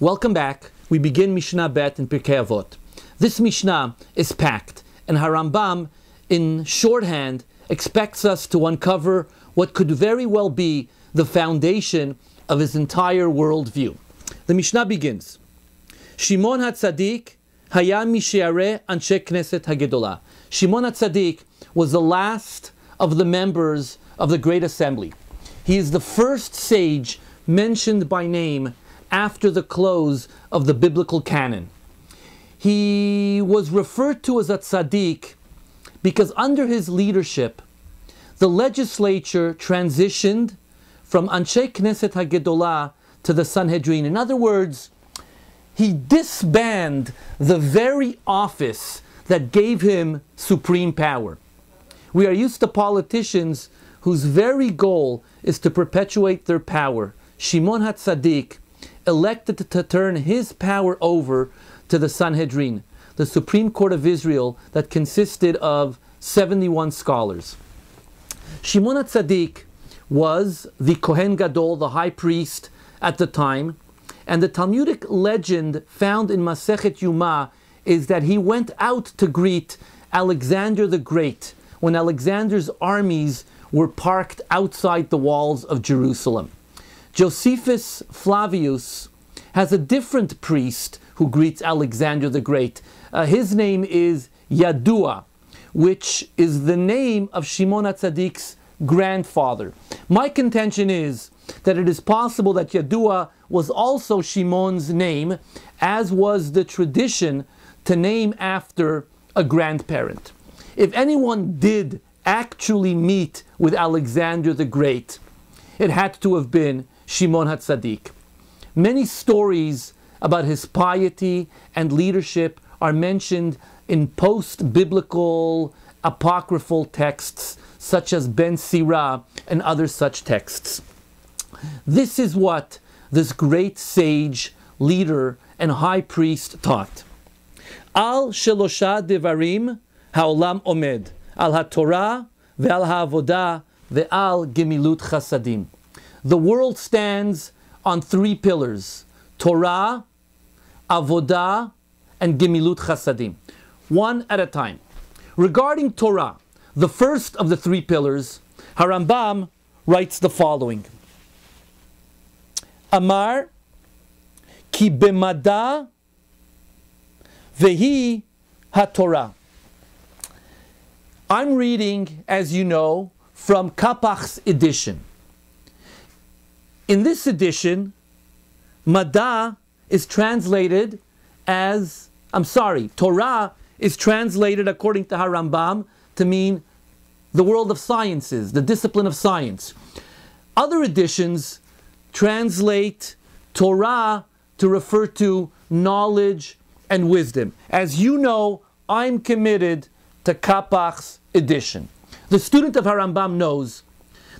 Welcome back. We begin Mishna Bet in Pirkei Avot. This Mishnah is packed, and Harambam, in shorthand, expects us to uncover what could very well be the foundation of his entire worldview. The Mishnah begins, Shimon HaTzadik haya mishearei anshe Knesset HaGedolah. Shimon HaTzadik was the last of the members of the Great Assembly. He is the first sage mentioned by name after the close of the biblical canon. He was referred to as a tzaddik because under his leadership, the legislature transitioned from Anshe Knesset HaGedolah to the Sanhedrin. In other words, he disbanded the very office that gave him supreme power. We are used to politicians whose very goal is to perpetuate their power. Shimon HaTzadik elected to turn his power over to the Sanhedrin, the Supreme Court of Israel that consisted of 71 scholars. Shimon HaTzadik was the Kohen Gadol, the high priest at the time, and the Talmudic legend found in Masechet Yuma is that he went out to greet Alexander the Great when Alexander's armies were parked outside the walls of Jerusalem. Josephus Flavius has a different priest who greets Alexander the Great. His name is Yadua, which is the name of Shimon HaTzadik's grandfather. My contention is that it is possible that Yadua was also Shimon's name, as was the tradition to name after a grandparent. If anyone did actually meet with Alexander the Great, it had to have been Shimon HaTzadik. Many stories about his piety and leadership are mentioned in post-biblical apocryphal texts such as Ben Sirah and other such texts. This is what this great sage, leader, and high priest taught. Al shelosha devarim haolam omed, al haTorah ve'al ha'avodah ve'al gemilut chasadim. The world stands on three pillars: Torah, Avodah, and Gemilut Chasadim. One at a time. Regarding Torah, the first of the three pillars, Harambam writes the following: Amar ki bemada vehi haTorah. I'm reading, as you know, from Kapach's edition. In this edition, Mada is translated as, Torah is translated according to Harambam to mean the world of sciences, the discipline of science. Other editions translate Torah to refer to knowledge and wisdom. As you know, I'm committed to Kapach's edition. The student of Harambam knows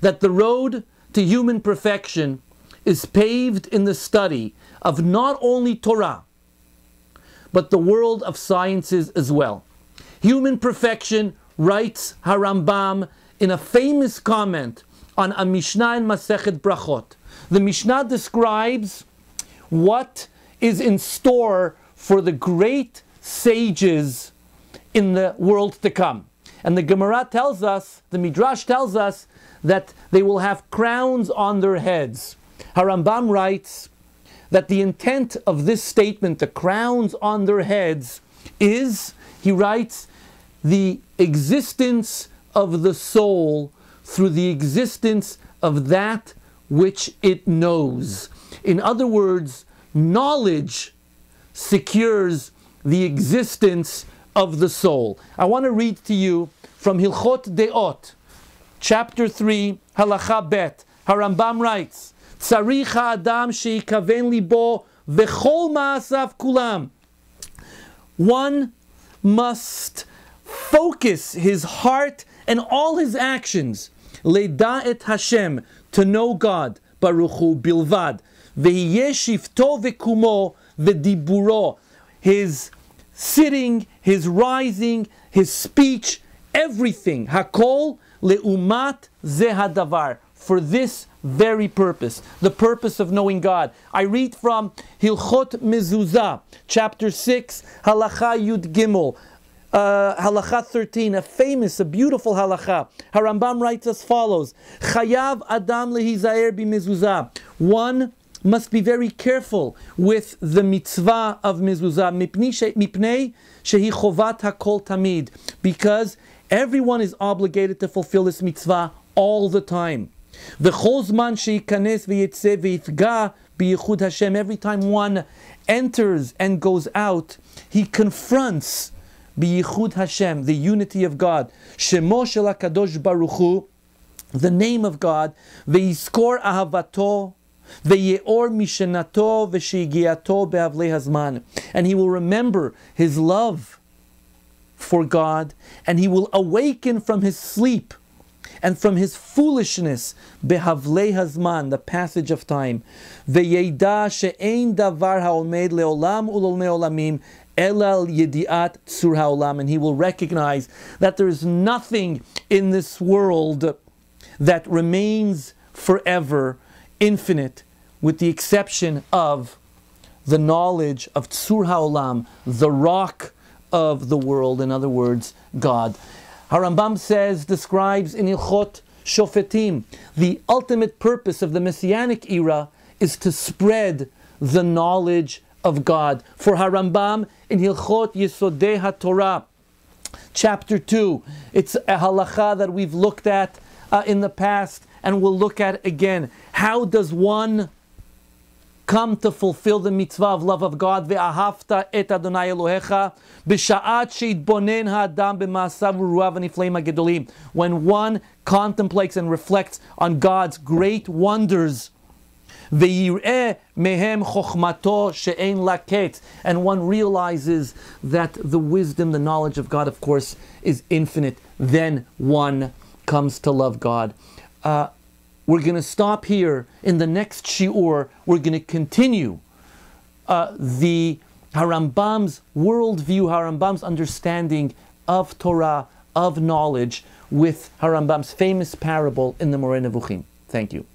that the road to human perfection is paved in the study of not only Torah, but the world of sciences as well. Human perfection, writes Harambam in a famous comment on a Mishnah in Masechet Brachot. The Mishnah describes what is in store for the great sages in the world to come. And the Gemara tells us, the Midrash tells us, that they will have crowns on their heads. Harambam writes that the intent of this statement, the crowns on their heads, is, he writes, the existence of the soul through the existence of that which it knows. In other words, knowledge secures the existence of the soul. I want to read to you from Hilchot Deot, Chapter 3, Halacha Bet. Harambam writes, Tzarich ha'adam sheikaven libo v'chol ma'asav kulam. One must focus his heart and all his actions, le'da et Hashem, to know God, Baruch Hu bilvad, ve'yeh shifto ve'kumo ve'diburo, his sitting, his rising, his speech, everything, hakol le'umat ze hadavar, for this very purpose, the purpose of knowing God. I read from Hilchot Mezuzah, chapter 6, Halacha Yud Gimel, Halacha 13, a beautiful halacha. Harambam writes as follows: Chayav Adam lehizaer b'mezuzah. One must be very careful with the mitzvah of mezuzah, mipnei shehi chovat hakol tamid, because everyone is obligated to fulfill this mitzvah all the time. V'chol zman sheikanes v'yitzeh v'yifga b'yichud Hashem. Every time one enters and goes out, he confronts b'yichud Hashem, the unity of God. Shemo shel HaKadosh Baruch Hu, the name of God. V'yizkor ahavato v'yeor mishenato v'shigiato be'avlei hazman. And he will remember his love for God, and he will awaken from his sleep and from his foolishness, behavlei hazman, the passage of time. Ve'yeda she'ein davar ha'omed le'olam u'l'olnei olamim elal yediat tzur ha'olam, and he will recognize that there is nothing in this world that remains forever, infinite, with the exception of the knowledge of tzur ha'olam, the rock of the world, in other words, God. Harambam describes in Ilchot Shofetim, the ultimate purpose of the Messianic era is to spread the knowledge of God. For Harambam, in Hilchot Yesodei HaTorah, chapter 2, it's a halacha that we've looked at in the past and we'll look at again. How does one come to fulfill the mitzvah of love of God? Ve'ahavta et Adonai Elohecha b'sha'at she'itbonen ha'adam b'ma'asav u'ru'av ha'nifleim ha'gedolim. When one contemplates and reflects on God's great wonders, ve'yir'eh mehem chokhmato she'ein laket, and one realizes that the wisdom, the knowledge of God, of course, is infinite, then one comes to love God. We're going to stop here. In the next shiur, we're going to continue the Harambam's worldview, Harambam's understanding of Torah, of knowledge, with Harambam's famous parable in the Moreh Nevuchim. Thank you.